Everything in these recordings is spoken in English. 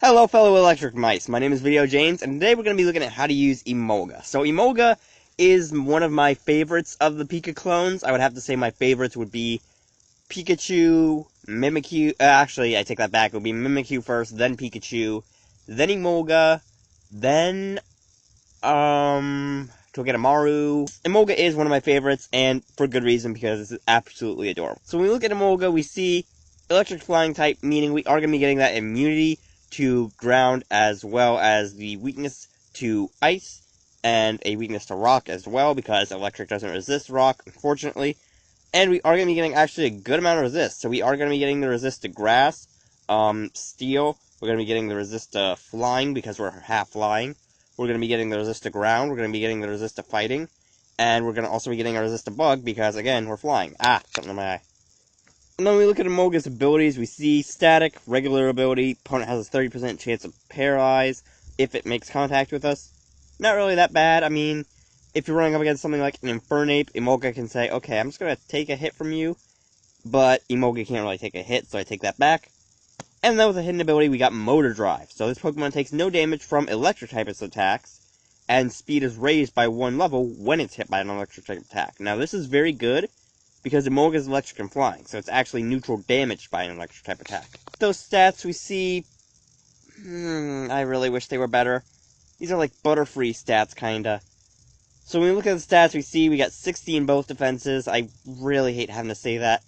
Hello fellow electric mice, my name is VideoJames, and today we're going to be looking at how to use Emolga. So Emolga is one of my favorites of the Pika clones. I would have to say my favorites would be Pikachu, Mimikyu, actually I take that back, it would be Mimikyu first, then Pikachu, then Emolga, then, Togedemaru. Emolga is one of my favorites, and for good reason, because it's absolutely adorable. So when we look at Emolga, we see electric flying type, meaning we are going to be getting that immunity to ground, as well as the weakness to ice, and a weakness to rock as well, because electric doesn't resist rock, unfortunately. And we are going to be getting actually a good amount of resist. So we are going to be getting the resist to grass, steel. We're going to be getting the resist to flying, because we're half flying. We're going to be getting the resist to ground. We're going to be getting the resist to fighting. And we're going to also be getting a resist to bug, because again, we're flying. Something in my eye. And then when we look at Emolga's abilities, we see static, regular ability. Opponent has a 30% chance of paralyze if it makes contact with us. Not really that bad. I mean, if you're running up against something like an Infernape, Emolga can say, okay, I'm just going to take a hit from you. But Emolga can't really take a hit, so I take that back. And then with a hidden ability, we got Motor Drive. So this Pokemon takes no damage from electric type attacks, and speed is raised by 1 level when it's hit by an electric type attack. Now this is very good, because Emolga is electric and flying, so it's actually neutral damage by an electric type attack. Those stats we see, I really wish they were better. These are like Butterfree stats, kinda. So when we look at the stats, we see we got 60 in both defenses. I really hate having to say that.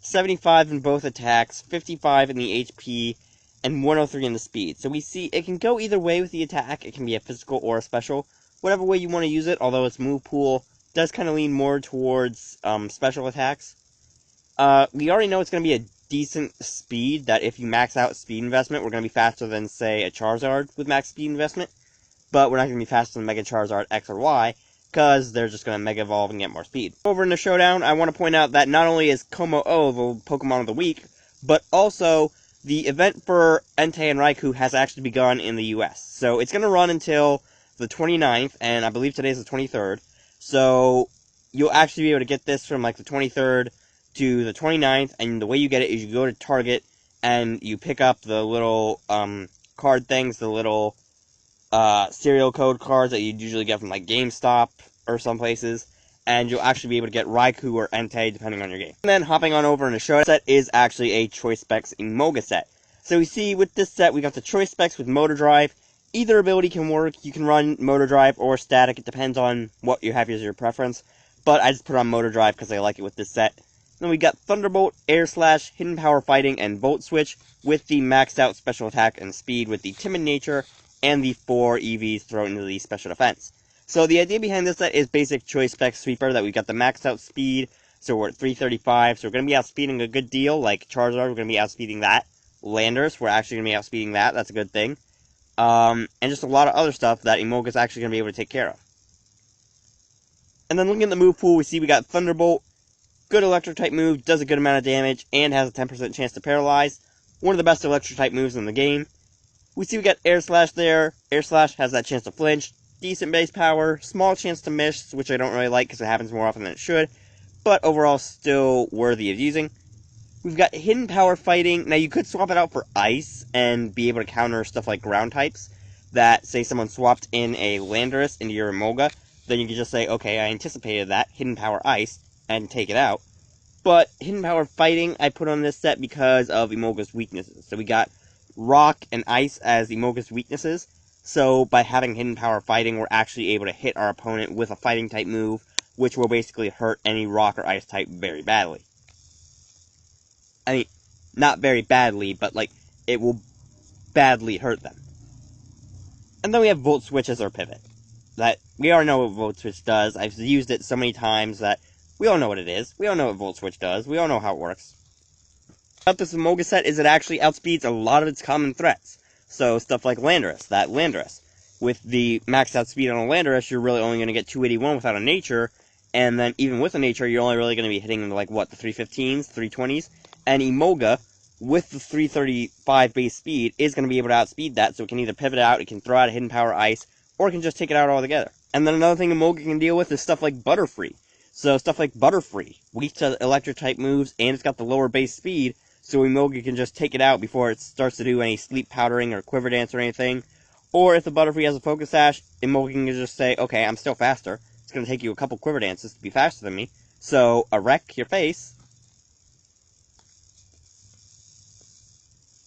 75 in both attacks, 55 in the HP, and 103 in the speed. So we see it can go either way with the attack. It can be a physical or a special. Whatever way you want to use it, although its move pool does kind of lean more towards special attacks. We already know it's going to be a decent speed, that if you max out speed investment, we're going to be faster than, say, a Charizard with max speed investment. But we're not going to be faster than Mega Charizard X or Y, because they're just going to Mega Evolve and get more speed. Over in the showdown, I want to point out that not only is Como-O the Pokemon of the week, but also the event for Entei and Raikou has actually begun in the US. So it's going to run until the 29th, and I believe today's the 23rd. So you'll actually be able to get this from like the 23rd to the 29th, and the way you get it is you go to Target and you pick up the little card things, the little serial code cards that you'd usually get from like GameStop or some places, and you'll actually be able to get Raikou or Entei depending on your game. And then hopping on over in the show set is actually a Choice Specs Emolga set. So we see with this set we got the Choice Specs with Motor Drive. Either ability can work. You can run Motor Drive or Static. It depends on what you have as your preference. But I just put on Motor Drive because I like it with this set. Then we got Thunderbolt, Air Slash, Hidden Power Fighting, and Volt Switch with the maxed out special attack and speed with the Timid Nature and the 4 EVs thrown into the special defense. So the idea behind this set is basic Choice Spec Sweeper, that we got the maxed out speed, so we're at 335, so we're going to be outspeeding a good deal, like Charizard, we're going to be outspeeding that. Landers, we're actually going to be outspeeding that, that's a good thing. And just a lot of other stuff that Emolga is actually going to be able to take care of. And then looking at the move pool, we see we got Thunderbolt, good electric type move, does a good amount of damage, and has a 10% chance to paralyze. One of the best electric type moves in the game. We see we got Air Slash there. Air Slash has that chance to flinch, decent base power, small chance to miss, which I don't really like because it happens more often than it should, but overall still worthy of using. We've got Hidden Power Fighting. Now, you could swap it out for Ice and be able to counter stuff like ground types. That, say someone swapped in a Landorus into your Emolga, then you could just say, okay, I anticipated that, Hidden Power Ice, and take it out. But Hidden Power Fighting I put on this set because of Emolga's weaknesses. So we got Rock and Ice as Emolga's weaknesses. So by having Hidden Power Fighting, we're actually able to hit our opponent with a Fighting type move, which will basically hurt any Rock or Ice type very badly. I mean, not very badly, but, like, it will badly hurt them. And then we have Volt Switch as our pivot. That, we already know what Volt Switch does. I've used it so many times that we all know what it is. We all know what Volt Switch does. We all know how it works. About this Emolga set is it actually outspeeds a lot of its common threats. So, stuff like Landorus, that Landorus. With the maxed out speed on a Landorus, you're really only going to get 281 without a Nature, and then even with a Nature, you're only really going to be hitting, like, what, the 315s, 320s? And Emolga, with the 335 base speed, is going to be able to outspeed that, so it can either pivot out, it can throw out a Hidden Power Ice, or it can just take it out altogether. And then another thing Emolga can deal with is stuff like Butterfree. So stuff like Butterfree, weak to electric type moves, and it's got the lower base speed, so Emolga can just take it out before it starts to do any sleep powdering or quiver dance or anything. Or if the Butterfree has a Focus Sash, Emolga can just say, okay, I'm still faster. It's going to take you a couple quiver dances to be faster than me, so wreck your face.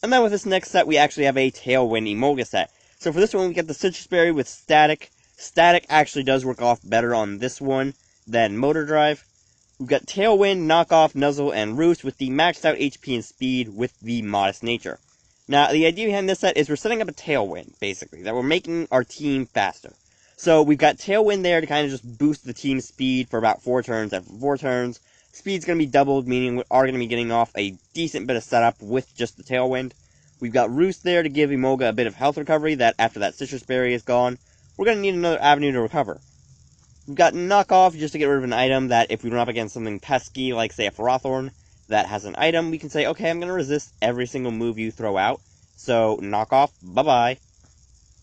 And then with this next set, we actually have a Tailwind Emolga set. So for this one, we get the Citrus Berry with Static. Static actually does work off better on this one than Motor Drive. We've got Tailwind, Knockoff, Nuzzle, and Roost with the maxed out HP and speed with the Modest Nature. Now, the idea behind this set is we're setting up a Tailwind, basically, that we're making our team faster. So we've got Tailwind there to kind of just boost the team's speed for about 4 turns. After 4 turns, speed's going to be doubled, meaning we are going to be getting off a decent bit of setup with just the Tailwind. We've got Roost there to give Emolga a bit of health recovery, that after that Citrus Berry is gone, we're going to need another avenue to recover. We've got Knockoff just to get rid of an item that if we run up against something pesky, like say a Ferrothorn, that has an item, we can say, okay, I'm going to resist every single move you throw out, so Knockoff, bye-bye.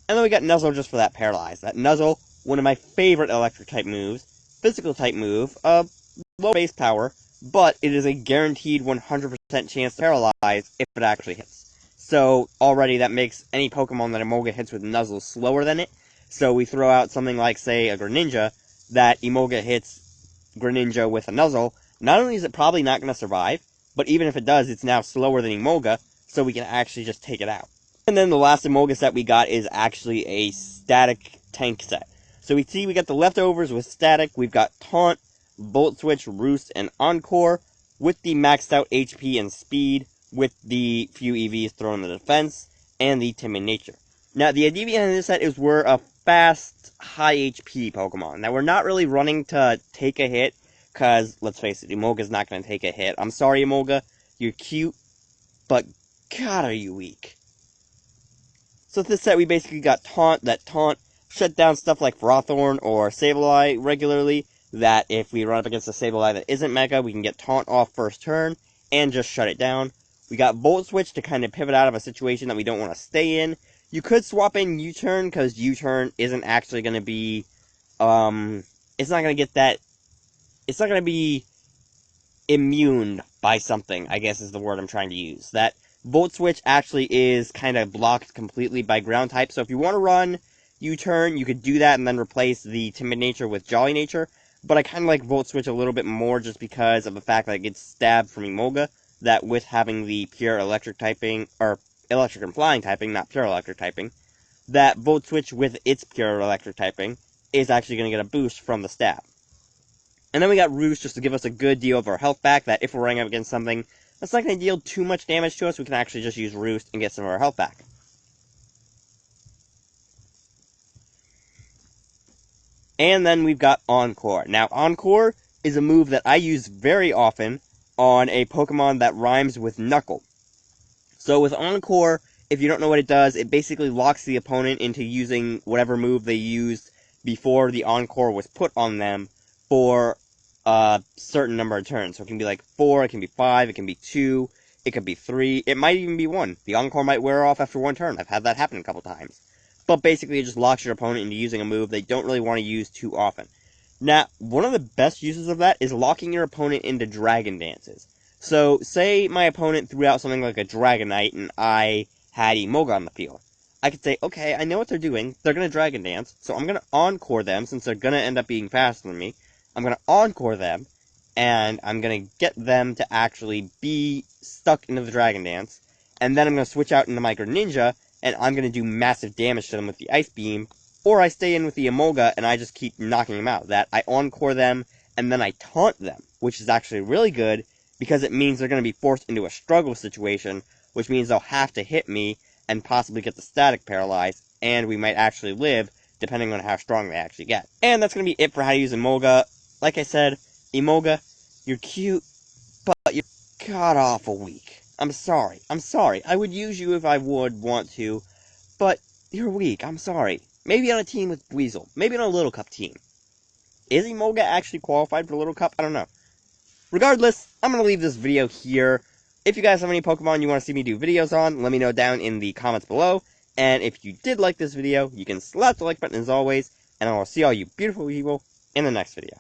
And then we got Nuzzle just for that Paralyze. That Nuzzle, one of my favorite electric-type moves, physical-type move, low base power, but it is a guaranteed 100% chance to Paralyze if it actually hits. So, already that makes any Pokemon that Emolga hits with Nuzzle slower than it. So we throw out something like, say, a Greninja, that Emolga hits Greninja with a Nuzzle. Not only is it probably not going to survive, but even if it does, it's now slower than Emolga, so we can actually just take it out. And then the last Emolga set we got is actually a Static Tank set. So we see we got the leftovers with Static, we've got Taunt, Volt Switch, Roost, and Encore, with the maxed out HP and speed, with the few EVs thrown in the defense, and the Timid Nature. Now, the idea behind this set is we're a fast, high HP Pokemon. Now, we're not really running to take a hit, because, let's face it, Emolga's not going to take a hit. I'm sorry, Emolga, you're cute, but God, are you weak. So with this set, we basically got Taunt. That Taunt shut down stuff like Ferrothorn or Sableye regularly, that if we run up against a Sableye that isn't Mega, we can get Taunt off first turn, and just shut it down. We got Volt Switch to kind of pivot out of a situation that we don't want to stay in. You could swap in U-Turn, because U-Turn isn't actually going to be, it's not going to get that, it's not going to be immune by something, I guess is the word I'm trying to use. That Volt Switch actually is kind of blocked completely by Ground type, so if you want to run U-Turn, you could do that and then replace the Timid Nature with Jolly Nature, but I kind of like Volt Switch a little bit more just because of the fact that it gets stabbed from Emolga, that with having the pure electric typing, or electric and flying typing, not pure electric typing, that Volt Switch with its pure electric typing is actually going to get a boost from the stab. And then we got Roost just to give us a good deal of our health back, that if we're running up against something that's not going to deal too much damage to us, we can actually just use Roost and get some of our health back. And then we've got Encore. Now, Encore is a move that I use very often on a Pokemon that rhymes with Knuckle. So with Encore, if you don't know what it does, it basically locks the opponent into using whatever move they used before the Encore was put on them for a certain number of turns. So it can be like 4, it can be 5, it can be 2, it could be 3, it might even be 1. The Encore might wear off after 1 turn. I've had that happen a couple times. But basically it just locks your opponent into using a move they don't really want to use too often. Now, one of the best uses of that is locking your opponent into Dragon Dances. So, say my opponent threw out something like a Dragonite and I had Emolga on the field. I could say, okay, I know what they're doing. They're going to Dragon Dance, so I'm going to Encore them since they're going to end up being faster than me. I'm going to Encore them, and I'm going to get them to actually be stuck into the Dragon Dance. And then I'm going to switch out into my Greninja, and I'm going to do massive damage to them with the Ice Beam. Or I stay in with the Emolga and I just keep knocking them out. That I Encore them, and then I Taunt them, which is actually really good, because it means they're going to be forced into a struggle situation, which means they'll have to hit me and possibly get the Static Paralyze, and we might actually live, depending on how strong they actually get. And that's going to be it for how to use Emolga. Like I said, Emolga, you're cute, but you're god-awful weak. I'm sorry. I would use you if I would want to, but you're weak. I'm sorry. Maybe on a team with Weasel. Maybe on a Little Cup team. Is Emolga actually qualified for Little Cup? I don't know. Regardless, I'm going to leave this video here. If you guys have any Pokemon you want to see me do videos on, let me know down in the comments below. And if you did like this video, you can slap the like button as always. And I will see all you beautiful people in the next video.